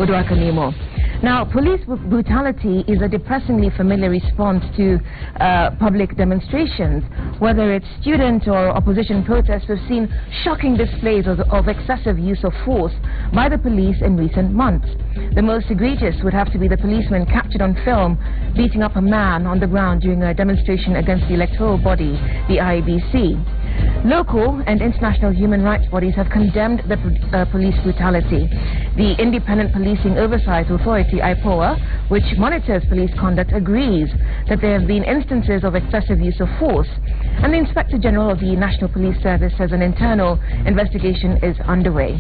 Uduakanimo. Now, police brutality is a depressingly familiar response to public demonstrations. Whether it's student or opposition protests, we've seen shocking displays of excessive use of force by the police in recent months. The most egregious would have to be the policeman captured on film beating up a man on the ground during a demonstration against the electoral body, the IEBC. Local and international human rights bodies have condemned the police brutality. The Independent Policing Oversight Authority, IPOA, which monitors police conduct, agrees that there have been instances of excessive use of force. And the Inspector General of the National Police Service says an internal investigation is underway.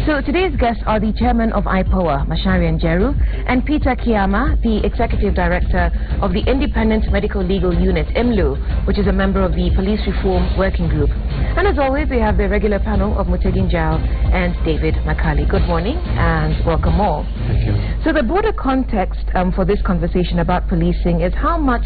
So today's guests are the Chairman of IPOA, Macharia Njeru, and Peter Kiama, the Executive Director of the Independent Medical Legal Unit, IMLU, which is a member of the Police Reform Working Group. And as always, we have the regular panel of Mutegi Njau and David Makali. Good morning and welcome all. Thank you. So the broader context for this conversation about policing is how much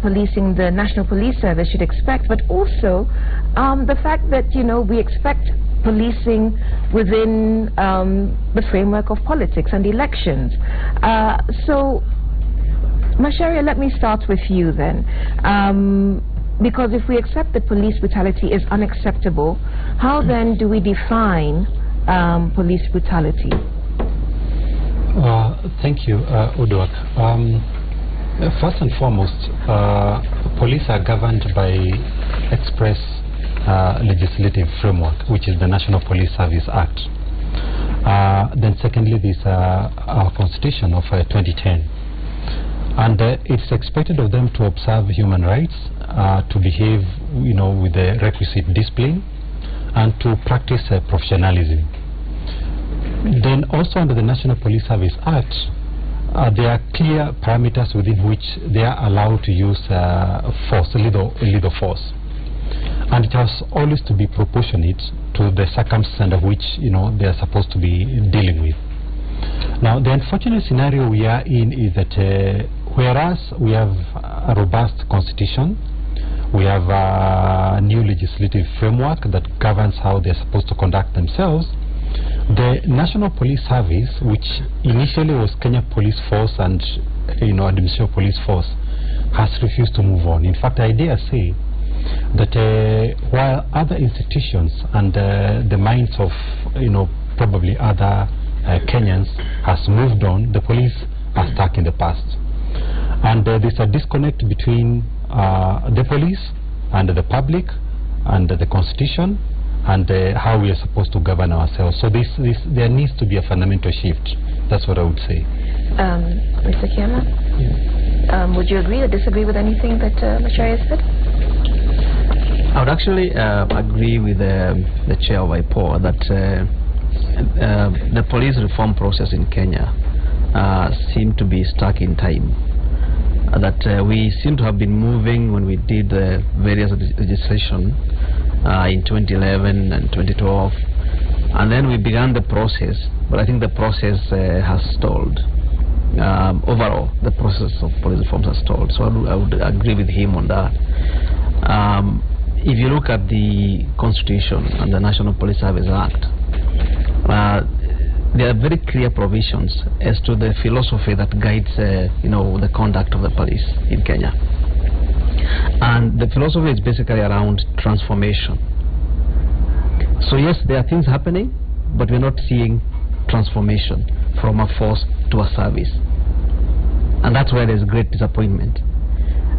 policing the National Police Service should expect, but also the fact that, you know, we expect policing within the framework of politics and elections. So, Macharia, let me start with you then. Because if we accept that police brutality is unacceptable, how then do we define police brutality? Thank you, Uduak. First and foremost, police are governed by express legislative framework, which is the National Police Service Act. Then secondly, there's our Constitution of 2010. And it's expected of them to observe human rights, to behave, you know, with the requisite discipline, and to practice professionalism. Then also under the National Police Service Act, there are clear parameters within which they are allowed to use force, lethal force. And it has always to be proportionate to the circumstance under which, you know, they are supposed to be dealing with. Now, the unfortunate scenario we are in is that whereas we have a robust constitution, we have a new legislative framework that governs how they're supposed to conduct themselves, the National Police Service, which initially was Kenya Police Force and, you know, Administrative Police Force, has refused to move on. In fact, I dare say that while other institutions and the minds of, you know, probably other Kenyans has moved on, the police are stuck in the past. And there's a disconnect between the police and the public and the constitution and how we are supposed to govern ourselves. So there needs to be a fundamental shift. That's what I would say. Mr. Kiama? Yeah. Would you agree or disagree with anything that Macharia said? I would actually agree with the chair of IPOA that the police reform process in Kenya seemed to be stuck in time. That we seem to have been moving when we did the various legislation in 2011 and 2012, and then we began the process, but I think the process has stalled. Overall, the process of police reforms has stalled, so I would agree with him on that. If you look at the Constitution and the National Police Service Act, there are very clear provisions as to the philosophy that guides, you know, the conduct of the police in Kenya. And the philosophy is basically around transformation. So yes, there are things happening, but we're not seeing transformation from a force to a service. And that's where there's great disappointment.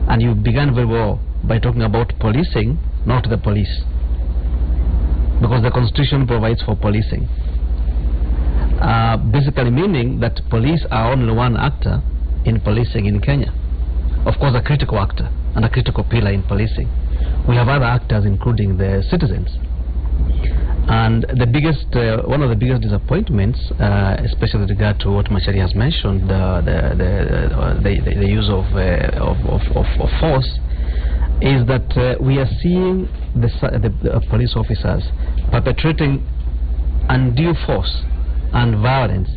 And you began very well by talking about policing, not the police. Because the Constitution provides for policing. Basically meaning that police are only one actor in policing in Kenya. Of course, a critical actor and a critical pillar in policing. We have other actors, including the citizens. And the biggest, one of the biggest disappointments, especially with regard to what Macharia has mentioned, the use of force, is that we are seeing the police officers perpetrating undue force and violence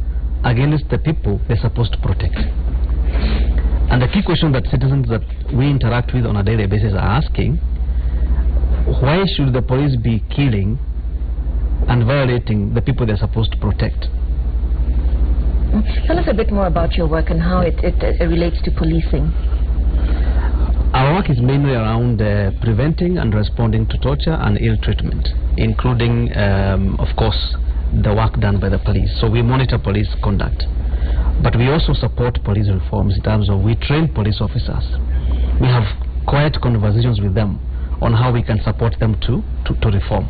against the people they're supposed to protect. And the key question that citizens that we interact with on a daily basis are asking, why should the police be killing and violating the people they're supposed to protect? Tell us a bit more about your work and how it relates to policing. Our work is mainly around preventing and responding to torture and ill treatment, including, of course, the work done by the police. So we monitor police conduct. But we also support police reforms in terms of we train police officers. We have quiet conversations with them on how we can support them to reform.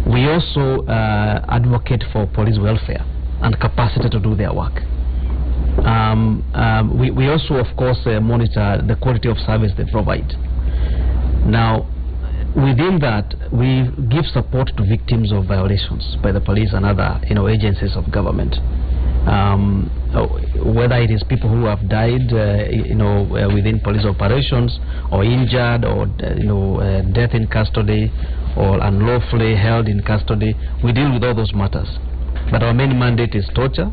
We also advocate for police welfare and capacity to do their work. We also, of course, monitor the quality of service they provide. Now, within that, we give support to victims of violations by the police and other agencies of government. Whether it is people who have died, within police operations, or injured, or death in custody, or unlawfully held in custody, we deal with all those matters. But our main mandate is torture,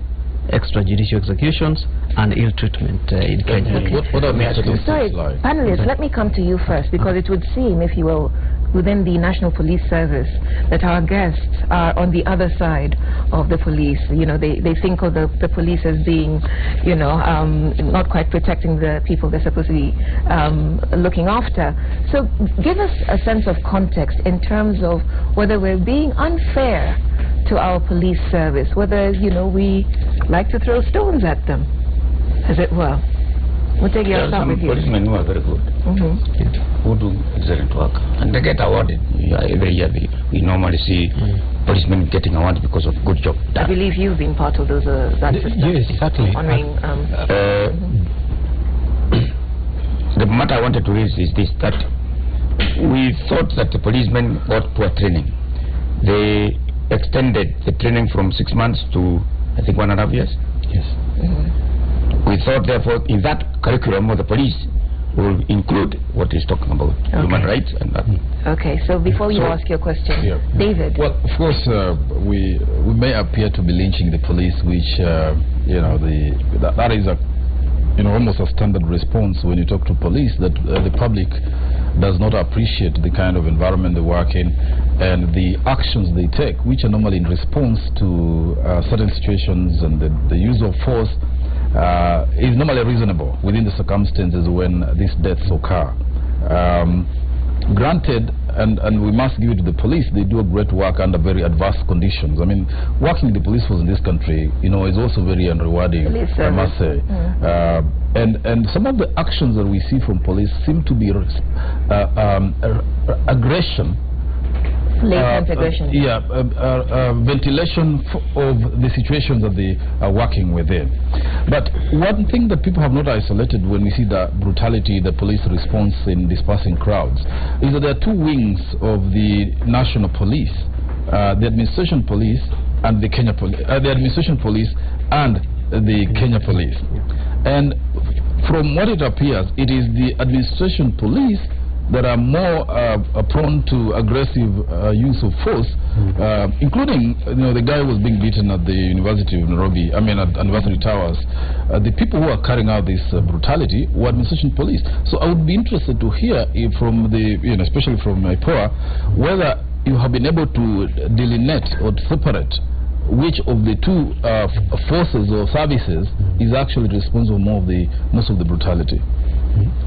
extrajudicial executions, and ill treatment in Kenya. Okay. What are the Sorry, panelists, let me come to you first, because it would seem, if you will, within the National Police Service, that our guests are on the other side of the police. They think of the police as being, not quite protecting the people they're supposed to be looking after. So give us a sense of context in terms of whether we're being unfair to our police service, whether, we like to throw stones at them, as it were. There are some policemen who are very good, who do excellent work, and they get awarded. Every year we normally see policemen getting awarded because of good job done. I believe you've been part of those that system. Yes, certainly. Honoring, the matter I wanted to raise is this, that we thought that the policemen got poor training. They extended the training from 6 months to, I think, 1.5 years. Yes. We thought, therefore, in that curriculum of the police will include what he's talking about, human rights and that. Okay, so before you ask your question, David. Well, of course, we may appear to be lynching the police, which that is a almost a standard response when you talk to police, that the public does not appreciate the kind of environment they work in and the actions they take, which are normally in response to certain situations, and the use of force is normally reasonable within the circumstances when these deaths occur. Granted, and we must give it to the police, they do a great work under very adverse conditions. I mean, working in the police force in this country, is also very unrewarding, I must say. And some of the actions that we see from police seem to be aggression. Latent aggression. Ventilation of the situations that they are working within. But one thing that people have not isolated when we see the brutality, the police response in dispersing crowds, is that there are two wings of the national police: the administration police and the Kenya police. The administration police and the Kenya police. And from what it appears, it is the administration police that are more prone to aggressive use of force, including, the guy who was being beaten at the University of Nairobi, at University Towers. The people who are carrying out this brutality were administration police. So I would be interested to hear from the, especially from IPOA, whether you have been able to delineate or to separate which of the two forces or services is actually responsible most of the brutality.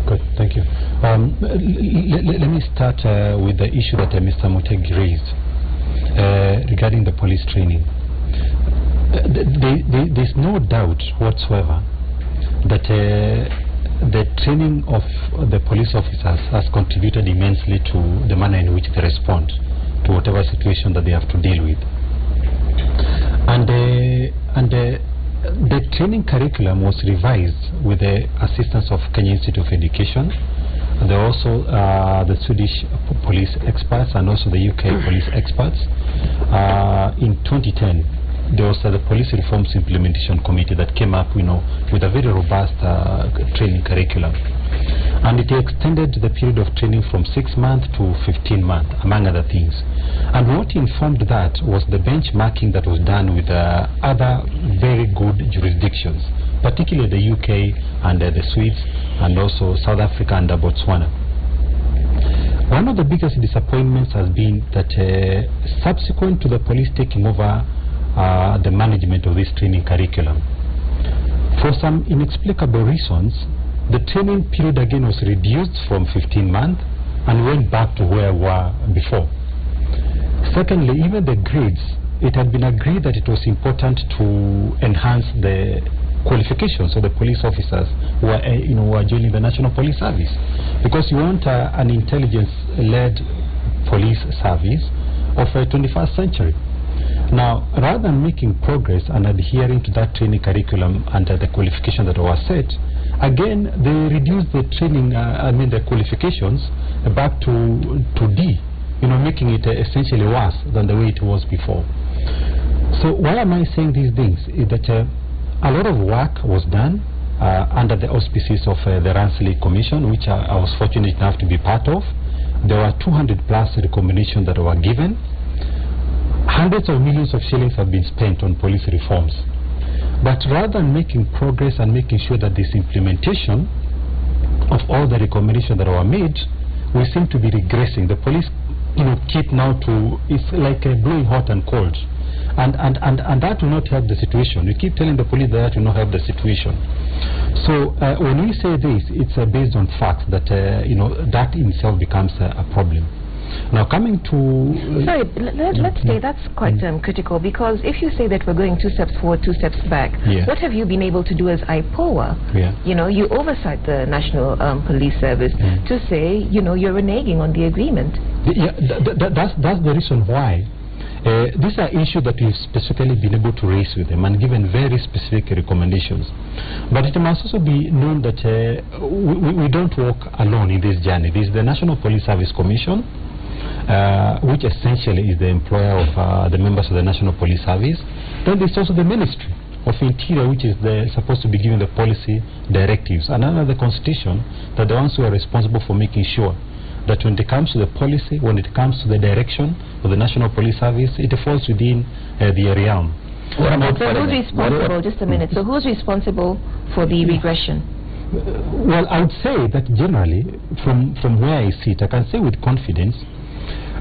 Good, thank you. Let me start with the issue that Mr. Mutegi raised regarding the police training. There's no doubt whatsoever that the training of the police officers has contributed immensely to the manner in which they respond to whatever situation that they have to deal with. The training curriculum was revised with the assistance of Kenya Institute of Education, and also the Swedish police experts and also the UK police experts. In 2010, there was the Police Reforms Implementation Committee that came up, with a very robust training curriculum. And it extended the period of training from 6 months to 15 months, among other things. And what informed that was the benchmarking that was done with other very good jurisdictions, particularly the UK and the Swedes, and also South Africa and Botswana. One of the biggest disappointments has been that subsequent to the police taking over the management of this training curriculum, some inexplicable reasons, the training period again was reduced from 15 months and went back to where we were before. Secondly, even the grades, it had been agreed that it was important to enhance the qualifications of the police officers who are, who are joining the National Police Service, because you want an intelligence-led police service of the 21st century. Now, rather than making progress and adhering to that training curriculum and the qualifications that were set, again they reduced the training, the qualifications back to D, making it essentially worse than the way it was before. So why am I saying these things? Is that a lot of work was done under the auspices of the Ransley Commission, which I was fortunate enough to be part of. There were 200+ recommendations that were given. Hundreds of millions of shillings have been spent on police reforms. But rather than making progress and making sure that this implementation of all the recommendations that were made, we seem to be regressing. The police keep now to, it's like blowing hot and cold. And that will not help the situation. We keep telling the police that will not help the situation. So when we say this, it's based on facts that, that in itself becomes a problem. Now coming to... Sorry, let's say that's quite critical, because if you say that we're going 2 steps forward, 2 steps back, what have you been able to do as IPOA? You oversight the National Police Service to say, you're reneging on the agreement. That's the reason why. These are issues that we've specifically been able to raise with them and given very specific recommendations. But it must also be known that we don't walk alone in this journey. There is the National Police Service Commission, which essentially is the employer of the members of the National Police Service. Then there's also the Ministry of Interior, which is supposed to be giving the policy directives, and under the Constitution, that the ones who are responsible for making sure that when it comes to the policy, when it comes to the direction of the National Police Service, it falls within the realm. So who's responsible, just a minute, so who's responsible for the regression? Well, I would say that generally, from where I sit, I can say with confidence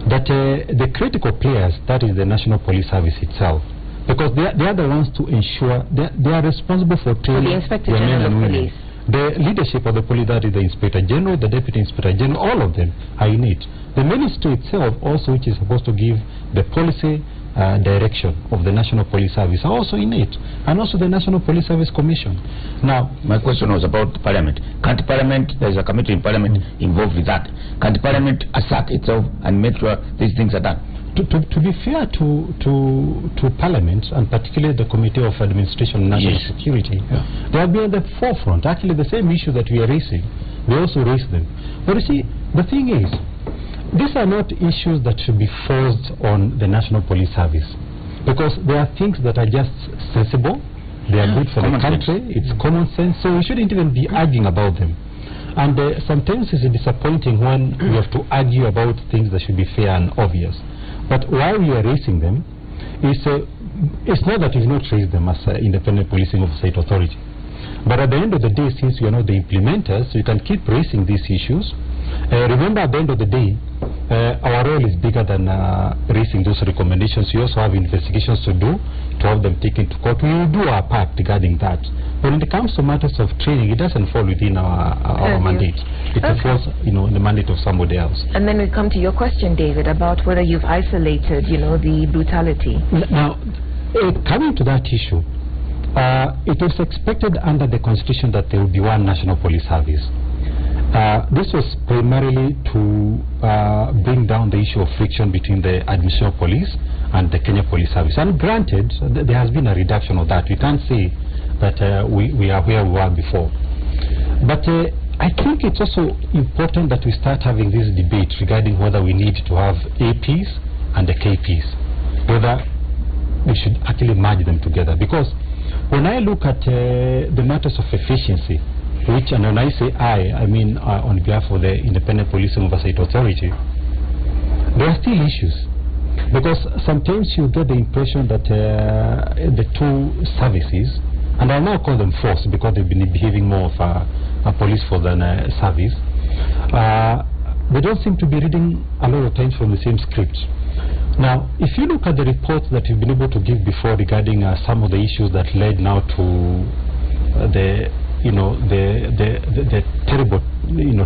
that the critical players, that is the National Police Service itself, because they are the ones to ensure that they are responsible for training the Inspector General of Police. The leadership of the police, that is the Inspector General, the Deputy Inspector General, all of them are in it. The Ministry itself also, which is supposed to give the policy direction of the National Police Service, are also in it, and also the National Police Service Commission. Now, my question was about Parliament. Can't Parliament, there's a committee in Parliament involved with that, can't Parliament assert itself and make sure these things are done? To be fair to Parliament, and particularly the Committee of Administration and National Security, they have been at the forefront. Actually, the same issue that we are raising, they also raise them. But you see, the thing is, these are not issues that should be forced on the National Police Service, because there are things that are just sensible, they are good for the country, it's common sense, so we shouldn't even be arguing about them. And sometimes it's disappointing when we have to argue about things that should be fair and obvious. But while we are raising them, it's not that we've not raised them as Independent Policing Oversight Authority. But at the end of the day, since we are not the implementers, we can keep raising these issues. Remember, at the end of the day, our role is bigger than raising those recommendations. We also have investigations to do, to have them taken to court. We will do our part regarding that. But when it comes to matters of training, it doesn't fall within our mandate. It falls, the mandate of somebody else. And then we come to your question, David, about whether you've isolated, the brutality. Now, coming to that issue, it was expected under the Constitution that there would be one National Police Service. This was primarily to bring down the issue of friction between the administration of police and the Kenya Police Service. And granted, there has been a reduction of that. We can't say that we are where we were before. But I think it's also important that we start having this debate regarding whether we need to have APs and the KPs, whether we should actually merge them together. Because when I look at the matters of efficiency, and when I say I mean on behalf of the Independent Policing Oversight Authority, there are still issues. Because sometimes you get the impression that the two services, and I'll now call them force because they've been behaving more of a police force than a service, they don't seem to be reading a lot of times from the same script. Now, if you look at the reports that we've been able to give before regarding some of the issues that led now to the terrible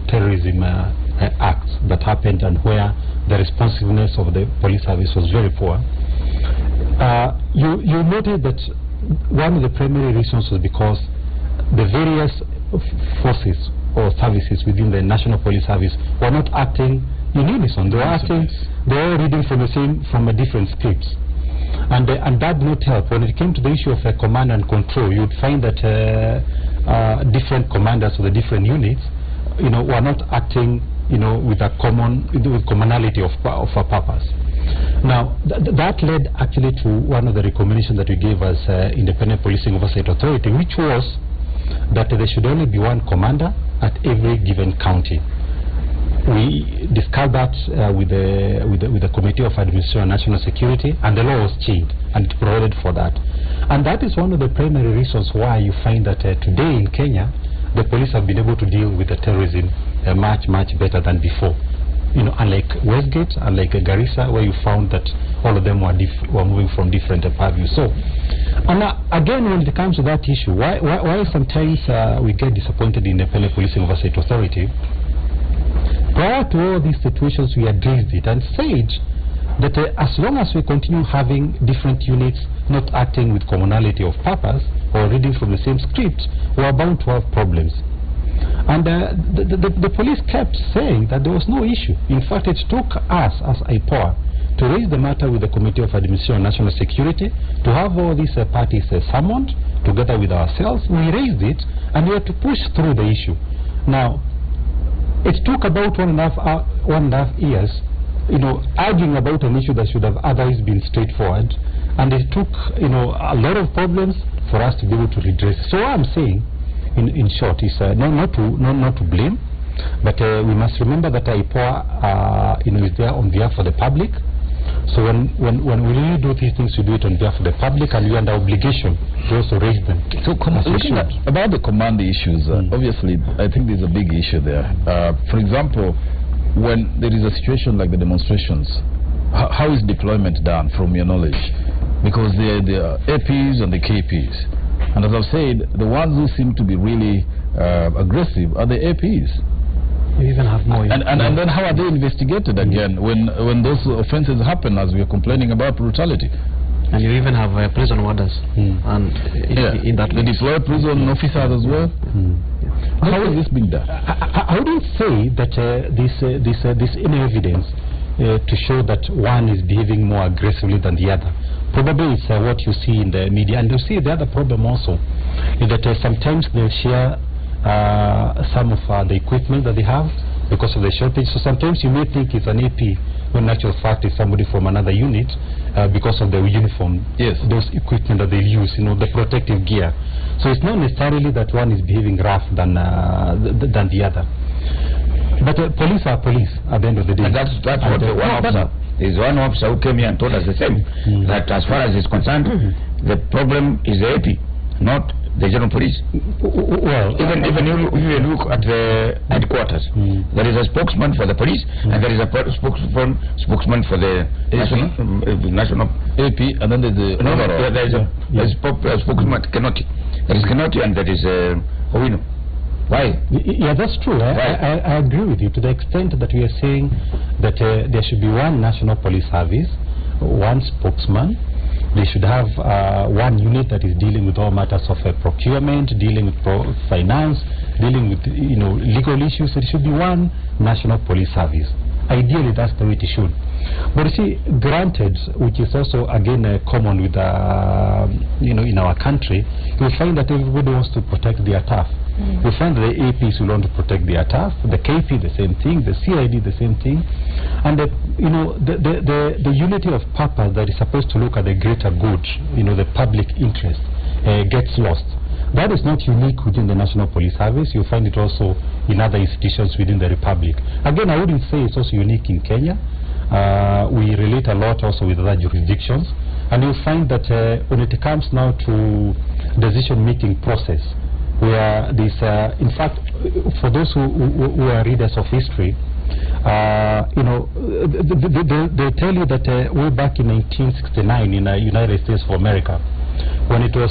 terrorism acts that happened, and where the responsiveness of the police service was very poor. You noted that one of the primary reasons was because the various forces or services within the National Police Service were not acting in unison. They were all reading from a different scripts, and that did not help. When it came to the issue of command and control, you would find that different commanders of the different units, were not acting, with commonality of a purpose. Now, that led actually to one of the recommendations that we gave as Independent Policing Oversight Authority, which was that there should only be one commander at every given county. We discussed that with the Committee of Administration and National Security, and the law was changed, and it provided for that. And that is one of the primary reasons why you find that today in Kenya, the police have been able to deal with the terrorism much better than before. Unlike Westgate, unlike Garissa, where you found that all of them were moving from different purviews. So, and again, when it comes to that issue, why sometimes we get disappointed in the Independent Policing Oversight Authority? Prior to all these situations, we addressed it and said that as long as we continue having different units not acting with commonality of purpose or reading from the same script, we are bound to have problems. And the police kept saying that there was no issue. In fact, it took us as IPOA to raise the matter with the Committee of Administration and National Security, to have all these parties summoned together with ourselves. We raised it, and we had to push through the issue. Now, it took about 1.5 years, arguing about an issue that should have otherwise been straightforward, and it took, a lot of problems for us to be able to redress. So what I'm saying, in short, is not to blame, but we must remember that IPOA, is there on behalf of the public. So when we really do these things, we do it on behalf of the public, and we are under obligation to also raise them. So looking at about the command issues, obviously, I think there's a big issue there. For example, when there is a situation like the demonstrations, how is deployment done, from your knowledge? Because there are APs and the KPs. And as I've said, the ones who seem to be really aggressive are the APs. You even have more. And then how are they investigated again when those offences happen, as we are complaining about brutality? And you even have prison warders. And in that they deploy prison officers as well. How is this being done? I wouldn't say that this any evidence to show that one is behaving more aggressively than the other. Probably it's what you see in the media. And you see the other problem also is that sometimes they'll share some of the equipment that they have because of the shortage. So sometimes you may think it's an AP, when in actual fact it's somebody from another unit because of the uniform, those equipment that they use, the protective gear. So it's not necessarily that one is behaving rough than the other. But police are police at the end of the day. And that's what one officer. There's one officer who came here and told us the same, that as far as he's concerned, the problem is the AP, not the general police. Well, even if you look at the headquarters, there is a spokesman for the police, and there is a spokesman for the national AP, and then there's the there is a spokesman Kenoti. There is Kenoti, and there is Owino. Why? Yeah, that's true. I agree with you to the extent that we are saying that there should be one national police service, one spokesman. They should have one unit that is dealing with all matters of procurement, dealing with finance, dealing with legal issues. It should be one national police service. Ideally, that's the way it should. But you see, granted, which is also again common with in our country, you find that everybody wants to protect their turf. We find that the APs will want to protect their turf, the KP the same thing, the CID the same thing, and the unity of purpose that is supposed to look at the greater good, the public interest, gets lost. That is not unique within the National Police Service. You find it also in other institutions within the Republic. Again, I wouldn't say it's also unique in Kenya. We relate a lot also with other jurisdictions, and you find that when it comes now to decision-making process, where this, in fact, for those who are readers of history, they tell you that way back in 1969 in the United States of America, when it was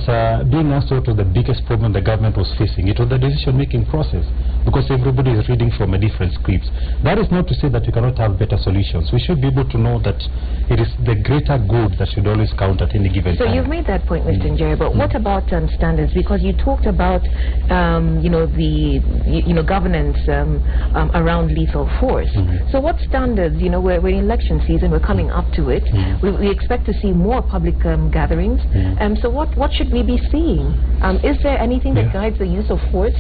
being asked what was the biggest problem the government was facing, it was the decision-making process, because everybody is reading from a different scripts. That is not to say that we cannot have better solutions. We should be able to know that it is the greater good that should always count at any given time. So you've made that point, Mr. Njeri, but what about standards? Because you talked about, the governance around lethal force. So what standards? We're in election season. We're coming up to it. We expect to see more public gatherings. So what should we be seeing? Is there anything that guides the use of force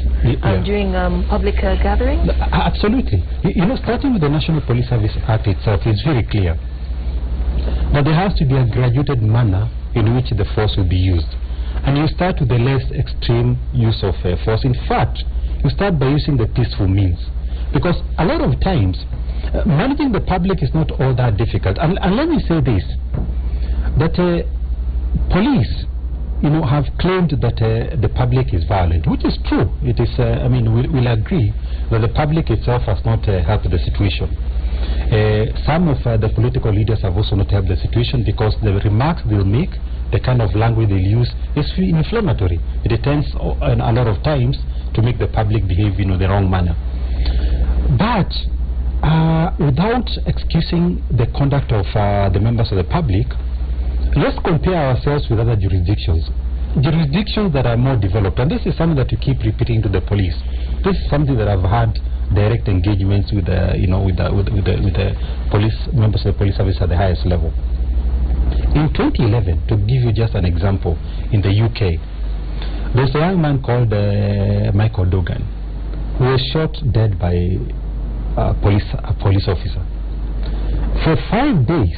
during public gatherings? Absolutely. Starting with the National Police Service Act itself, it's very clear that there has to be a graduated manner in which the force will be used. And you start with the less extreme use of force. In fact, you start by using the peaceful means. Because a lot of times, managing the public is not all that difficult. And let me say this, that police have claimed that the public is violent, which is true. It is, we'll agree that the public itself has not helped the situation. Some of the political leaders have also not helped the situation, because the remarks they'll make, the kind of language they'll use, is inflammatory. It tends a lot of times to make the public behave in the wrong manner. But without excusing the conduct of the members of the public, let's compare ourselves with other jurisdictions that are more developed. And this is something that you keep repeating to the police. This is something that I've had direct engagements with the police members of the police service at the highest level. In 2011, to give you just an example, in the UK, there's a young man called Michael Dogan, who was shot dead by a police officer. For 5 days,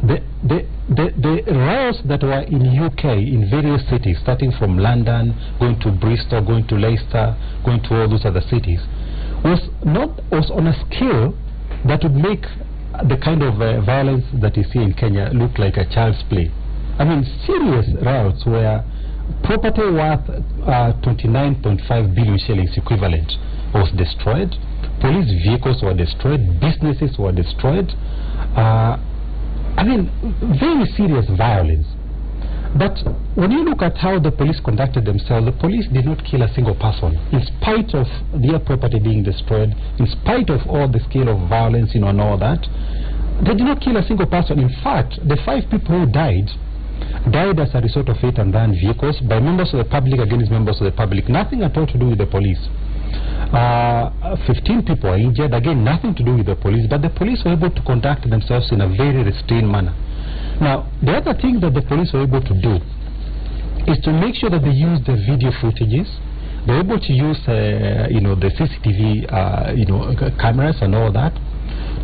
the riots that were in UK, in various cities, starting from London, going to Bristol, going to Leicester, going to all those other cities, was on a scale that would make the kind of violence that you see in Kenya look like a child's play. I mean, serious riots where property worth 29.5 billion shillings equivalent was destroyed, police vehicles were destroyed, businesses were destroyed. Very serious violence. But when you look at how the police conducted themselves, the police did not kill a single person, in spite of their property being destroyed, in spite of all the scale of violence, and all that. They did not kill a single person. In fact, the 5 people who died as a result of hit and run vehicles by members of the public against members of the public. Nothing at all to do with the police. 15 people are injured, again nothing to do with the police, but the police were able to conduct themselves in a very restrained manner. Now, the other thing that the police were able to do is to make sure that they use the video footages. They were able to use the CCTV cameras and all that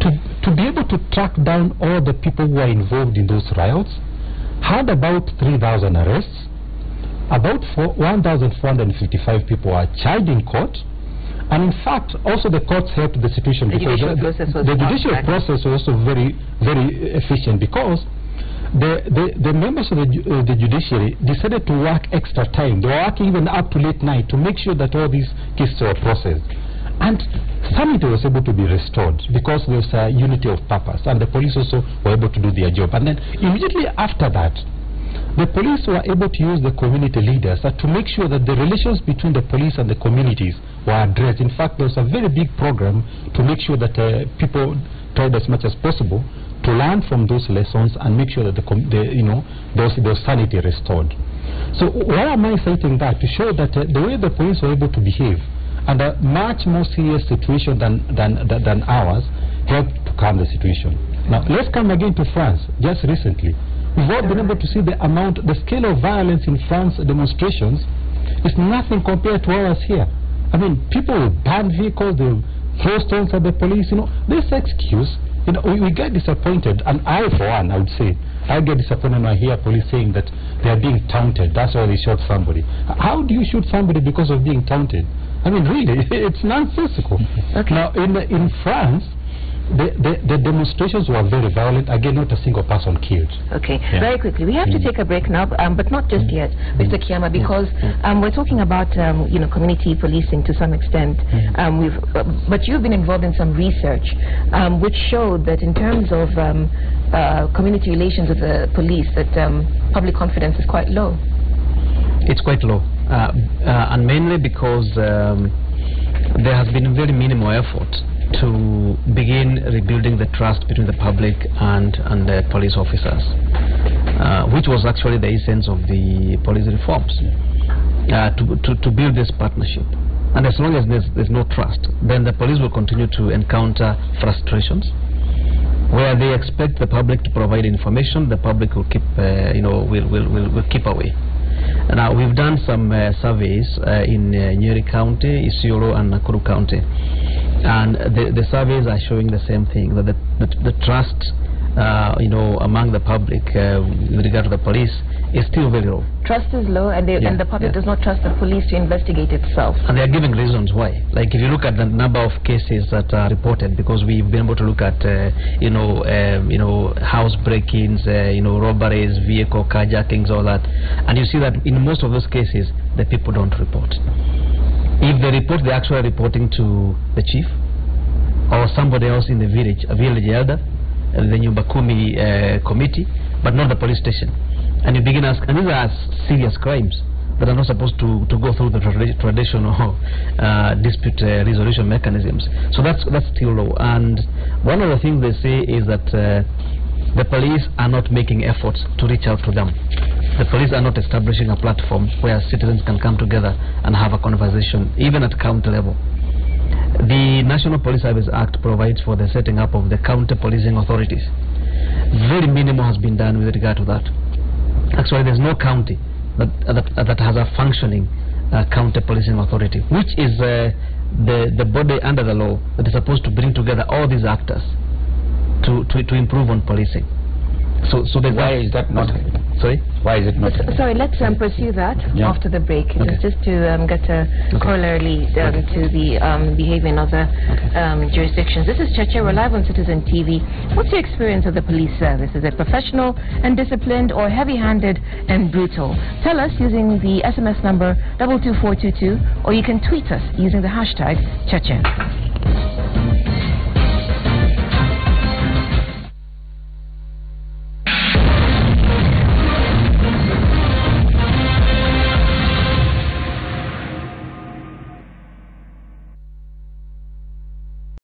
to be able to track down all the people who are involved in those riots. Had about 3,000 arrests, about 1,455 people are charged in court. And in fact, also the courts helped the situation, because the judicial process was also very, very efficient, because the members of the judiciary decided to work extra time. They were working even up to late night to make sure that all these cases were processed. And sanity was able to be restored, because there was a unity of purpose, and the police also were able to do their job. And then immediately after that, the police were able to use the community leaders to make sure that the relations between the police and the communities were addressed. In fact, there was a very big program to make sure that people tried as much as possible to learn from those lessons and make sure that there's sanity restored. So why am I citing that? To show that the way the police were able to behave under much more serious situation than ours helped to calm the situation. Now let's come again to France. Just recently, we've all been able to see the scale of violence in France demonstrations is nothing compared to ours here. I mean, people will burn vehicles, they will throw stones at the police. This excuse, we get disappointed, and I, for one, I would say, I get disappointed when I hear police saying that they are being taunted. That's why they shot somebody. How do you shoot somebody because of being taunted? I mean, really, it's nonsensical. Okay. Now, in France, the demonstrations were very violent. Again, not a single person killed. Okay, very quickly. We have to take a break now, but not just yet, Mr. Kiama, because we're talking about community policing to some extent. But you've been involved in some research which showed that in terms of community relations with the police, that public confidence is quite low. It's quite low, and mainly because there has been very minimal effort to begin rebuilding the trust between the public and the police officers, which was actually the essence of the police reforms, to build this partnership. And as long as there's no trust, then the police will continue to encounter frustrations, where they expect the public to provide information. The public will keep, will keep away. Now, we've done some surveys in Nyeri County, Isiolo, and Nakuru County, and the surveys are showing the same thing, that the trust, among the public with regard to the police is still very low. Trust is low, and the public does not trust the police to investigate itself. And they are giving reasons why. Like if you look at the number of cases that are reported, because we've been able to look at, house break-ins, robberies, vehicle carjackings, all that, and you see that in most of those cases, the people don't report. If they report, they're actually reporting to the chief or somebody else in the village, a village elder, the Nyumba Kumi committee, but not the police station. And you begin asking, and these are serious crimes that are not supposed to go through the traditional dispute resolution mechanisms. So that's still low. And one of the things they say is that the police are not making efforts to reach out to them. The police are not establishing a platform where citizens can come together and have a conversation, even at county level. The National Police Service Act provides for the setting up of the county policing authorities. Very minimal has been done with regard to that. Actually, there's no county that has a functioning county policing authority, which is the body under the law that is supposed to bring together all these actors to improve on policing. So why is that not happening? Sorry? Why is it not happening? Sorry, let's pursue that after the break. Okay. Just to get a corollary to the behavior in other jurisdictions. This is Cheche. We're live on Citizen TV. What's your experience of the police service? Is it professional and disciplined, or heavy-handed and brutal? Tell us using the SMS number 22422, or you can tweet us using the hashtag Cheche.